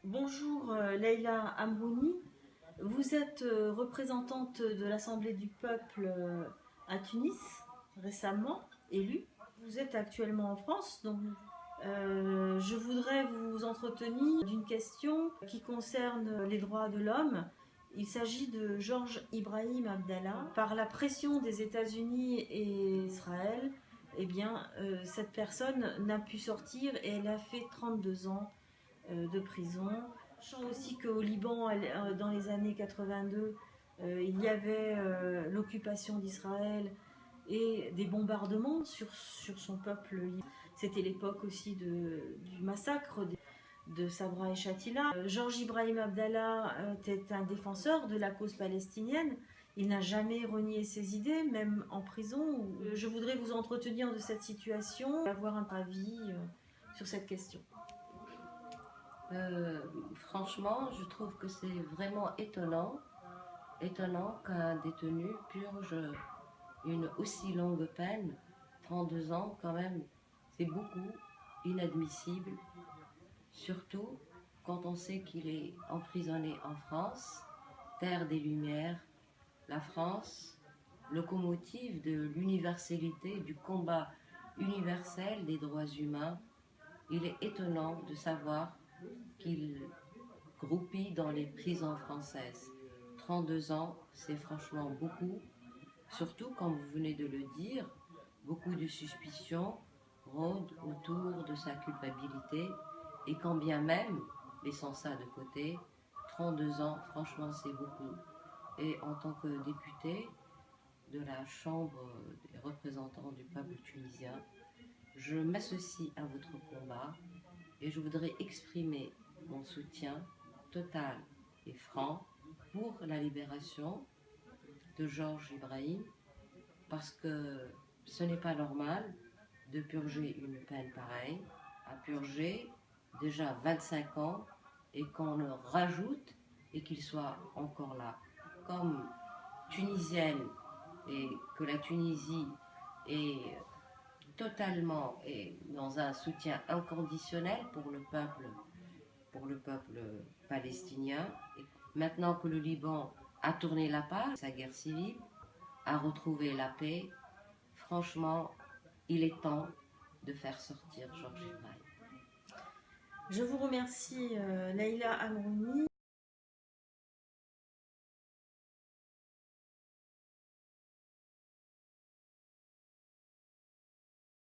Bonjour Leïla Amrouni, vous êtes représentante de l'Assemblée du peuple à Tunis, récemment élue. Vous êtes actuellement en France, donc je voudrais vous entretenir d'une question qui concerne les droits de l'homme. Il s'agit de Georges Ibrahim Abdallah. Par la pression des États-Unis et Israël, eh bien, cette personne n'a pu sortir et elle a fait 32 ans de prison. Sachant aussi qu'au Liban, dans les années 82, il y avait l'occupation d'Israël et des bombardements sur son peuple libanais. C'était l'époque aussi du massacre de Sabra et Shatila. Georges Ibrahim Abdallah était un défenseur de la cause palestinienne. Il n'a jamais renié ses idées, même en prison. Je voudrais vous entretenir de cette situation, avoir un avis sur cette question. Franchement, je trouve que c'est vraiment étonnant qu'un détenu purge une aussi longue peine, 32 ans quand même, c'est beaucoup, inadmissible, surtout quand on sait qu'il est emprisonné en France, terre des Lumières, la France, locomotive de l'universalité, du combat universel des droits humains. Il est étonnant de savoir qu'il groupie dans les prisons françaises. 32 ans, c'est franchement beaucoup, surtout comme vous venez de le dire, beaucoup de suspicions rôdent autour de sa culpabilité, et quand bien même, laissant ça de côté, 32 ans, franchement c'est beaucoup. Et en tant que député de la Chambre des représentants du peuple tunisien, je m'associe à votre combat et je voudrais exprimer mon soutien total et franc pour la libération de Georges Ibrahim, parce que ce n'est pas normal de purger une peine pareille, à purger déjà 25 ans, et qu'on le rajoute et qu'il soit encore là. Comme tunisienne, et que la Tunisie est totalement et dans un soutien inconditionnel pour le peuple palestinien. Et maintenant que le Liban a tourné la page, sa guerre civile, a retrouvé la paix, franchement, il est temps de faire sortir Georges Ibrahim. Je vous remercie Leïla Amrouni.